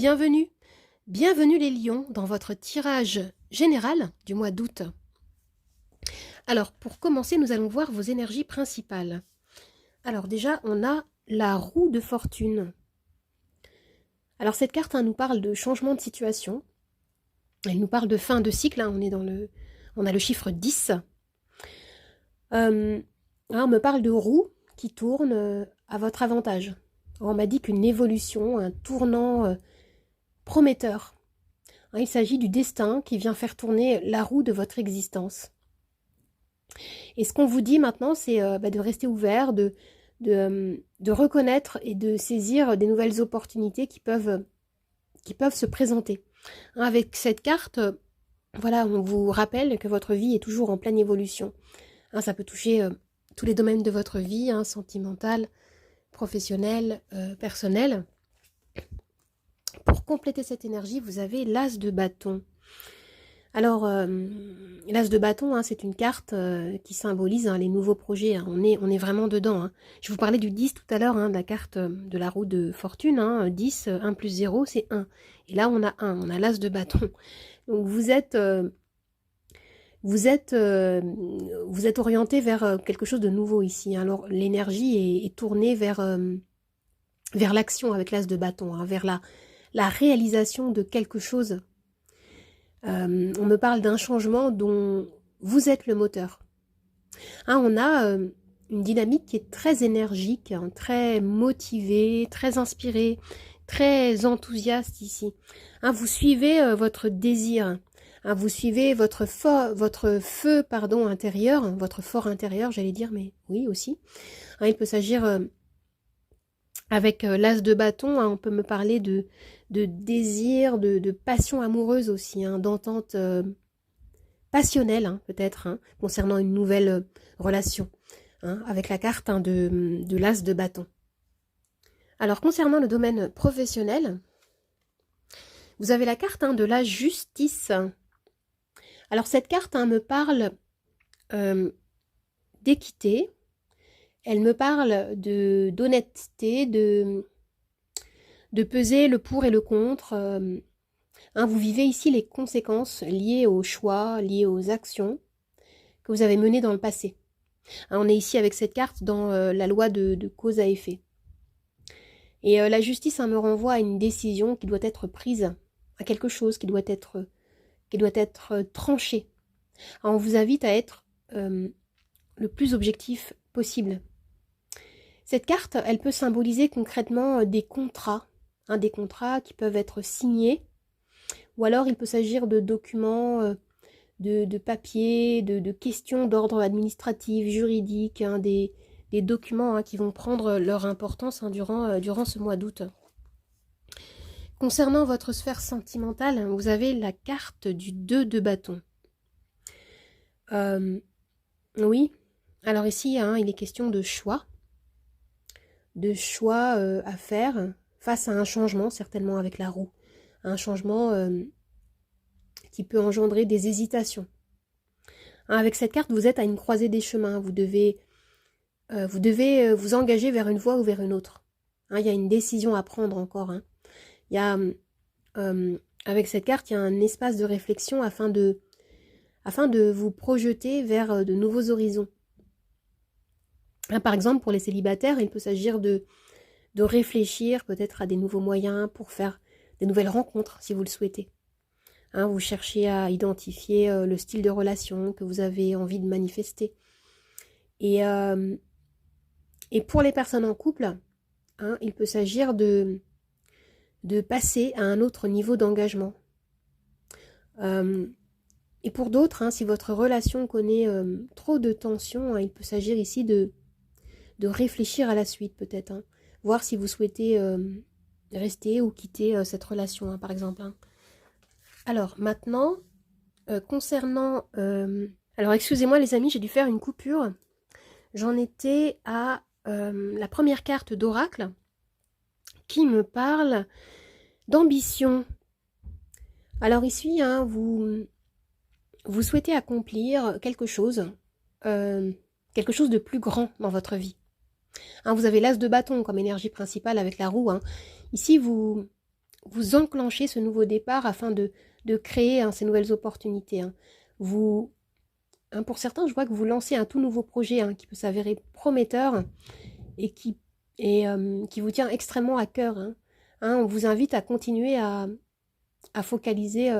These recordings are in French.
bienvenue. Bienvenue les lions dans votre tirage général du mois d'août. Alors, pour commencer, nous allons voir vos énergies principales. Alors déjà, on a la roue de fortune. Alors cette carte nous parle de changement de situation. Elle nous parle de fin de cycle. On a le chiffre 10. On me parle de roue qui tourne à votre avantage. On m'a dit qu'une évolution, un tournant prometteur. Il s'agit du destin qui vient faire tourner la roue de votre existence. Et ce qu'on vous dit maintenant, c'est de rester ouvert, de reconnaître et de saisir des nouvelles opportunités qui peuvent se présenter. Avec cette carte, voilà, on vous rappelle que votre vie est toujours en pleine évolution. Ça peut toucher tous les domaines de votre vie, sentimental, professionnel, personnel. Pour compléter cette énergie, vous avez l'as de bâton. Alors, l'as de bâton, c'est une carte qui symbolise les nouveaux projets. On est vraiment dedans. Je vous parlais du 10 tout à l'heure, de la carte de la roue de fortune. 10, 1 plus 0, c'est 1. Et là, on a 1, on a l'as de bâton. Donc, vous êtes orienté vers quelque chose de nouveau ici. Alors, l'énergie est tournée vers l'action avec l'as de bâton, vers la réalisation de quelque chose. On me parle d'un changement dont vous êtes le moteur. On a une dynamique qui est très énergique, très motivée, très inspirée, très enthousiaste ici. Vous suivez votre désir, vous suivez votre feu intérieur, votre fort intérieur, j'allais dire, mais oui aussi. Il peut s'agir, avec l'as de bâton, on peut me parler de désir, de passion amoureuse aussi, d'entente passionnelle peut-être, concernant une nouvelle relation, avec la carte de l'as de bâton. Alors concernant le domaine professionnel, vous avez la carte de la justice. Alors cette carte me parle d'équité, elle me parle d'honnêteté, de peser le pour et le contre. Vous vivez ici les conséquences liées aux choix, liées aux actions que vous avez menées dans le passé. On est ici avec cette carte dans la loi de cause à effet. Et la justice me renvoie à une décision qui doit être prise, à quelque chose qui doit être tranché. On vous invite à être le plus objectif possible. Cette carte, elle peut symboliser concrètement des contrats qui peuvent être signés, ou alors il peut s'agir de documents, de papiers, de questions d'ordre administratif, juridique, des documents qui vont prendre leur importance durant ce mois d'août. Concernant votre sphère sentimentale, vous avez la carte du 2 de bâton. Oui, alors ici, il est question de choix à faire face à un changement, certainement avec la roue. Un changement qui peut engendrer des hésitations. Avec cette carte, vous êtes à une croisée des chemins. Vous devez vous engager vers une voie ou vers une autre. Il y a une décision à prendre encore. Il y a, avec cette carte, il y a un espace de réflexion afin de vous projeter vers de nouveaux horizons. Par exemple, pour les célibataires, il peut s'agir de réfléchir peut-être à des nouveaux moyens pour faire des nouvelles rencontres, si vous le souhaitez. Vous cherchez à identifier le style de relation que vous avez envie de manifester. Et pour les personnes en couple, il peut s'agir de passer à un autre niveau d'engagement. Et pour d'autres, si votre relation connaît trop de tension, il peut s'agir ici de réfléchir à la suite peut-être. Voir si vous souhaitez rester ou quitter cette relation, par exemple. Alors maintenant, concernant... alors excusez-moi les amis, j'ai dû faire une coupure. J'en étais à la première carte d'oracle qui me parle d'ambition. Alors ici, vous souhaitez accomplir quelque chose de plus grand dans votre vie. Vous avez l'as de bâton comme énergie principale avec la roue. Ici, vous vous enclenchez ce nouveau départ afin de créer ces nouvelles opportunités. Vous, pour certains, je vois que vous lancez un tout nouveau projet qui peut s'avérer prometteur et qui vous tient extrêmement à cœur. On vous invite à continuer à focaliser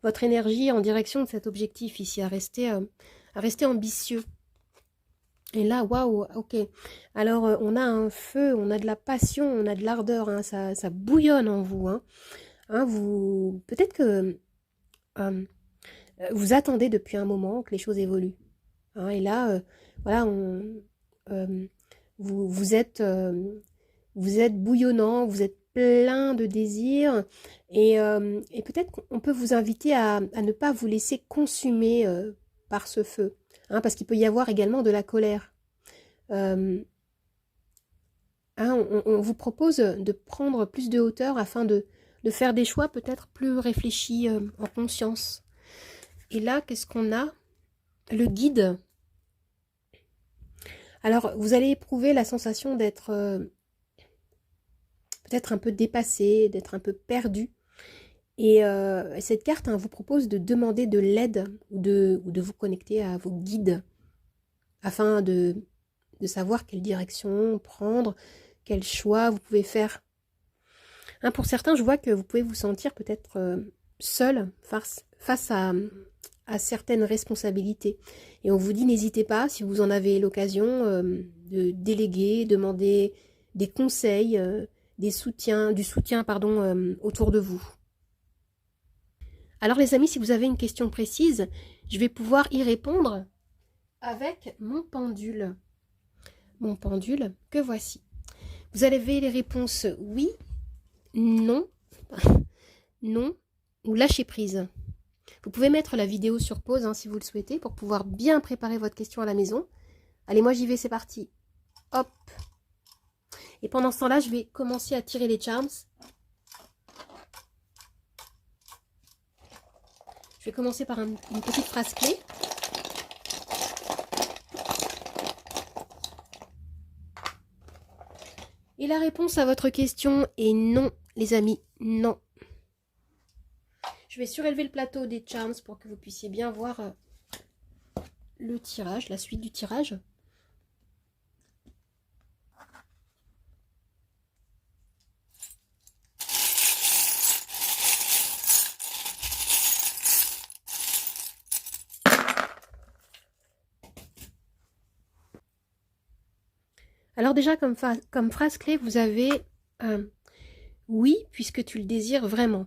votre énergie en direction de cet objectif ici, à rester ambitieux. Et là, waouh, ok. Alors, on a un feu, on a de la passion, on a de l'ardeur, ça bouillonne en vous. Vous, peut-être que vous attendez depuis un moment que les choses évoluent. Et là, voilà, vous êtes bouillonnant, vous êtes plein de désirs, et peut-être qu'on peut vous inviter à ne pas vous laisser consumer par ce feu. Parce qu'il peut y avoir également de la colère. On vous propose de prendre plus de hauteur afin de faire des choix peut-être plus réfléchis en conscience. Et là, qu'est-ce qu'on a? Le guide. Alors, vous allez éprouver la sensation d'être peut-être un peu dépassé, d'être un peu perdu. Et cette carte vous propose de demander de l'aide ou de vous connecter à vos guides afin de savoir quelle direction prendre, quel choix vous pouvez faire. Pour certains, je vois que vous pouvez vous sentir peut-être seul face à certaines responsabilités. Et on vous dit, n'hésitez pas, si vous en avez l'occasion, de déléguer, demander des conseils, du soutien autour de vous. Alors les amis, si vous avez une question précise, je vais pouvoir y répondre avec mon pendule. Mon pendule que voici. Vous avez les réponses oui, non, non ou lâcher prise. Vous pouvez mettre la vidéo sur pause si vous le souhaitez pour pouvoir bien préparer votre question à la maison. Allez, moi j'y vais, c'est parti. Hop. Et pendant ce temps-là, je vais commencer à tirer les charms. Je vais commencer par une petite phrase clé. Et la réponse à votre question est non, les amis, non. Je vais surélever le plateau des charms pour que vous puissiez bien voir le tirage, la suite du tirage. Alors déjà, comme phrase clé, vous avez oui, puisque tu le désires vraiment.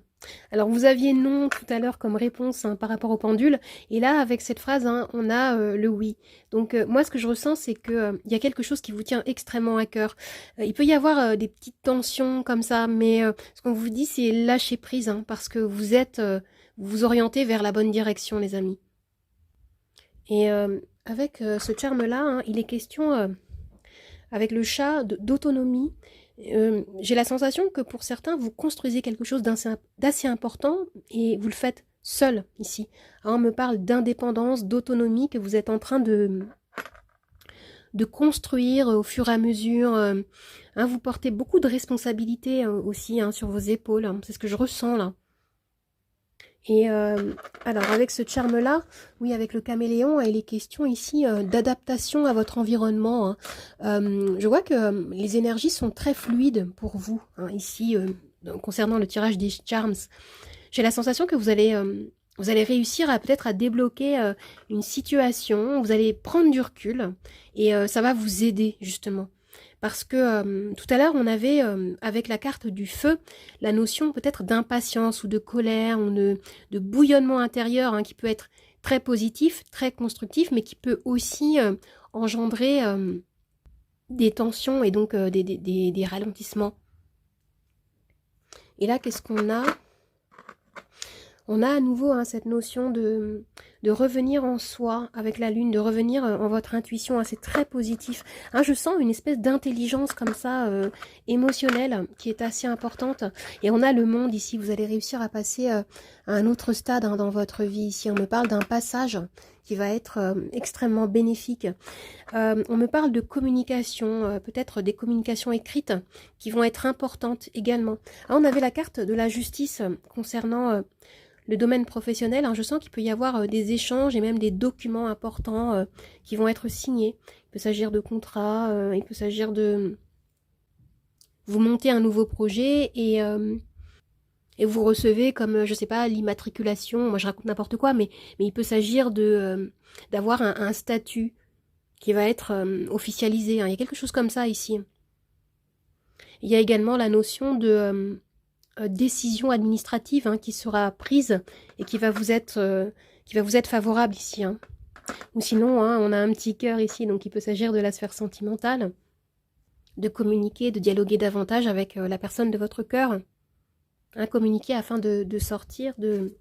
Alors vous aviez non tout à l'heure comme réponse par rapport au pendule, et là avec cette phrase on a le oui. Donc moi ce que je ressens, c'est que y a quelque chose qui vous tient extrêmement à cœur. Il peut y avoir des petites tensions comme ça, mais ce qu'on vous dit, c'est lâcher prise, parce que vous vous orientez vers la bonne direction, les amis. Et avec ce charme là, il est question avec le chat d'autonomie. J'ai la sensation que pour certains, vous construisez quelque chose d'assez important et vous le faites seul ici. On me parle d'indépendance, d'autonomie que vous êtes en train de construire au fur et à mesure. Vous portez beaucoup de responsabilités aussi sur vos épaules. C'est ce que je ressens là. Et alors avec ce charme là, oui, avec le caméléon, il est question ici d'adaptation à votre environnement. Je vois que les énergies sont très fluides pour vous ici concernant le tirage des charms. J'ai la sensation que vous allez réussir à peut-être à débloquer une situation, vous allez prendre du recul et ça va vous aider justement. Parce que tout à l'heure, on avait, avec la carte du feu, la notion peut-être d'impatience ou de colère ou de bouillonnement intérieur qui peut être très positif, très constructif, mais qui peut aussi engendrer des tensions et donc des ralentissements. Et là, qu'est-ce qu'on a ? On a à nouveau cette notion de revenir en soi avec la lune, de revenir en votre intuition. C'est très positif. Je sens une espèce d'intelligence comme ça, émotionnelle, qui est assez importante. Et on a le monde ici. Vous allez réussir à passer à un autre stade dans votre vie. Ici, on me parle d'un passage qui va être extrêmement bénéfique. On me parle de communication, peut-être des communications écrites qui vont être importantes également. Ah, on avait la carte de la justice concernant le domaine professionnel. Hein, je sens qu'il peut y avoir des échanges et même des documents importants qui vont être signés. Il peut s'agir de contrats, il peut s'agir de... Vous montez un nouveau projet et vous recevez comme, je sais pas, l'immatriculation, moi je raconte n'importe quoi, mais il peut s'agir de d'avoir un statut qui va être officialisé. Hein. Il y a quelque chose comme ça ici. Il y a également la notion de décision administrative hein, qui sera prise et qui va vous être favorable ici. Hein. Ou sinon, hein, on a un petit cœur ici, donc il peut s'agir de la sphère sentimentale, de communiquer, de dialoguer davantage avec la personne de votre cœur. Hein, communiquer afin de sortir de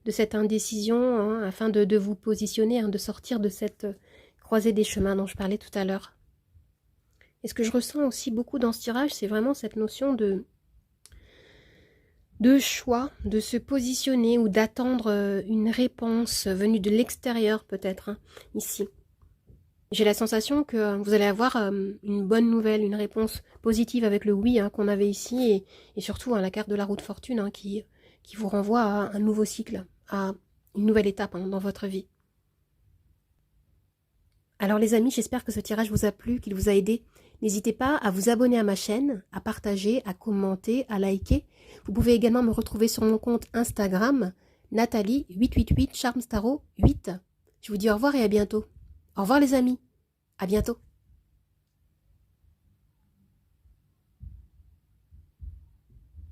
cette indécision, hein, afin de vous positionner, hein, de sortir de cette croisée des chemins dont je parlais tout à l'heure. Et ce que je ressens aussi beaucoup dans ce tirage, c'est vraiment cette notion de choix, de se positionner ou d'attendre une réponse venue de l'extérieur peut-être, hein, ici. J'ai la sensation que vous allez avoir une bonne nouvelle, une réponse positive avec le oui hein, qu'on avait ici et surtout hein, la carte de la roue de fortune hein, qui vous renvoie à un nouveau cycle, à une nouvelle étape hein, dans votre vie. Alors les amis, j'espère que ce tirage vous a plu, qu'il vous a aidé. N'hésitez pas à vous abonner à ma chaîne, à partager, à commenter, à liker. Vous pouvez également me retrouver sur mon compte Instagram, Nathalie888 Charmstaro 8. Je vous dis au revoir et à bientôt. Au revoir les amis, à bientôt.